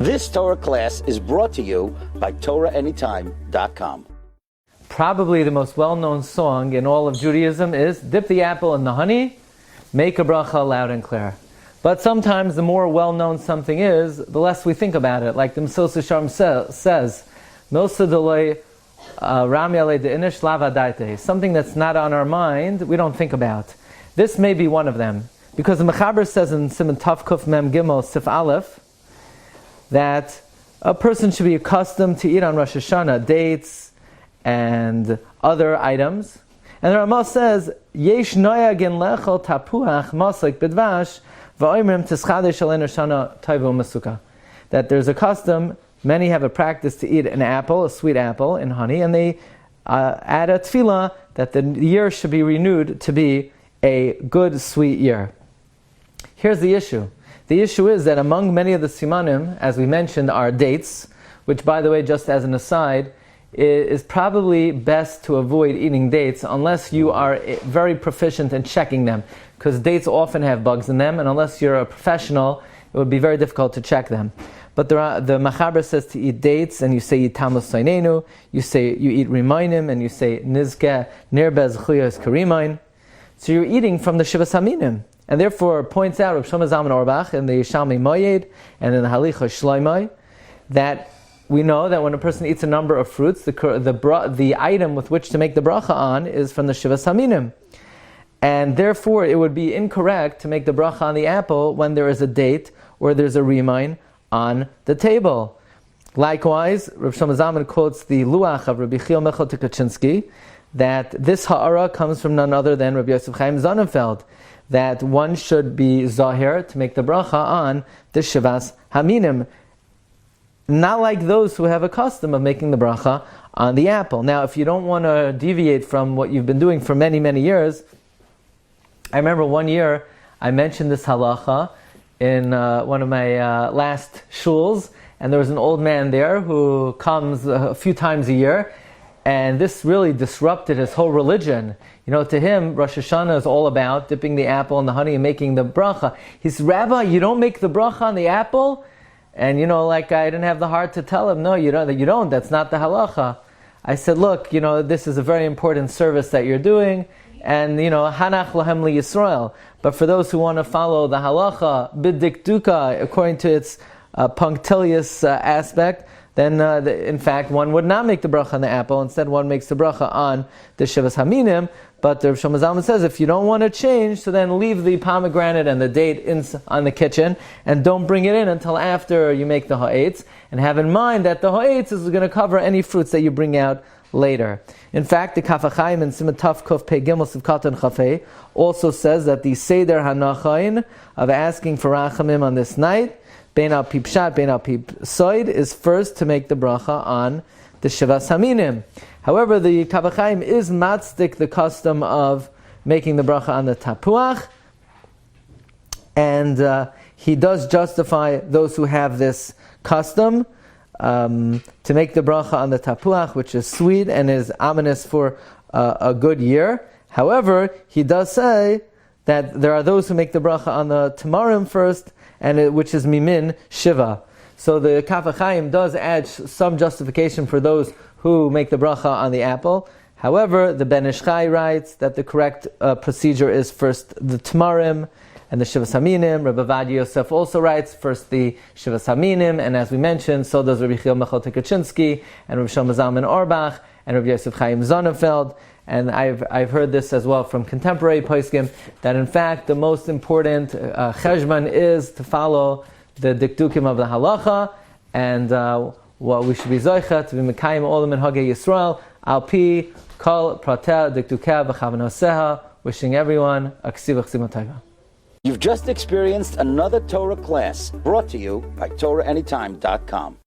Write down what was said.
This Torah class is brought to you by TorahAnytime.com. Probably the most well-known song in all of Judaism is "Dip the apple in the honey, make a bracha loud and clear." But sometimes the more well-known something is, the less we think about it. Like the Mesos Yesharim says, "Milsa delay ram yalei deinish lava daite." Something that's not on our mind, we don't think about. This may be one of them, because the Mechaber says in Siman Tav Kuf Mem Gimel Sif Aleph that a person should be accustomed to eat on Rosh Hashanah dates and other items. And the Ramah says, Yesh noyagin lechol tapuach maslik bidvash va'oimrim tischadesh alein Hashanah taivu masuka. That there's a custom, many have a practice to eat an apple, a sweet apple, in honey, and they add a tefillah that the year should be renewed to be a good, sweet year. Here's the issue. The issue is that among many of the simanim, as we mentioned, are dates, which, by the way, just as an aside, is probably best to avoid eating dates unless you are very proficient in checking them, because dates often have bugs in them, and unless you're a professional, it would be very difficult to check them. But the Machaber says to eat dates, and you say Tamus Sainenu, you eat Rimainim, and you say Nizke Nirbez Chuyas Karimain. So you're eating from the Shivas Haminim. And therefore points out Rav Shlomo Zalman Auerbach in the Yishalmi Moyed and in the Halicha Shloimei that we know that when a person eats a number of fruits, the item with which to make the bracha on is from the Shivas Haminim. And therefore it would be incorrect to make the bracha on the apple when there is a date or there's a remain on the table. Likewise, Rav Shlomo Zalman quotes the Luach of Rabbi Chil Mechel Tukachinsky that this ha'ara comes from none other than Rabbi Yosef Chaim Sonnenfeld, that one should be zahir to make the bracha on the Shivas Haminim, not like those who have a custom of making the bracha on the apple. Now, if you don't want to deviate from what you've been doing for many, many years, I remember one year I mentioned this halacha in one of my last shuls, and there was an old man there who comes a few times a year, and this really disrupted his whole religion. You know, to him, Rosh Hashanah is all about dipping the apple in the honey and making the bracha. He said, Rabbi, you don't make the bracha on the apple? And I didn't have the heart to tell him, no, you don't, that's not the halacha. I said, look, this is a very important service that you're doing, and, hanach lahem li Yisrael. But for those who want to follow the halacha, bidikduka, according to its punctilious aspect, then in fact one would not make the bracha on the apple. Instead, one makes the bracha on the Shivas Haminim. But the Rav Shlomo Zalman says, if you don't want to change, so then leave the pomegranate and the date on the kitchen, and don't bring it in until after you make the ha'etz. And have in mind that the ha'etz is going to cover any fruits that you bring out later. In fact, the Kaf HaChaim in Siman Tav Kuf Pei Gimel Sivkatan Chafei also says that the Seder HaNachain of asking for Rachamim on this night, Bein al Pip Shat, Bein al Pip Soid, is first to make the bracha on the Shivas Haminim. However, the Kaf HaChaim is matzdik the custom of making the bracha on the tapuach, and he does justify those who have this custom to make the bracha on the tapuach, which is sweet and is ominous for a good year. However, he does say that there are those who make the bracha on the tamarim first, which is mimin shiva. So the Kaf HaChaim does add some justification for those who make the bracha on the apple. However, the Ben Ish Chai writes that the correct procedure is first the tamarim and the Shivas Haminim. Rabbi Vadia Yosef also writes first the Shivas Haminim, and as we mentioned, so does Rabbi Chil Mechel Tukachinsky and Rabbi Shlomo Zalman Auerbach and Rabbi Yosef Chaim Sonnenfeld. And I've heard this as well from contemporary poskim, that in fact the most important cheshbon is to follow the dikdukim of the halacha, and what we should be zoicha to be mekayim all the minhagei Yisrael al pi kol prater dikdukeh v'chavanoseha. Wishing everyone a ksiv chesima tova. You've just experienced another Torah class brought to you by TorahAnytime.com.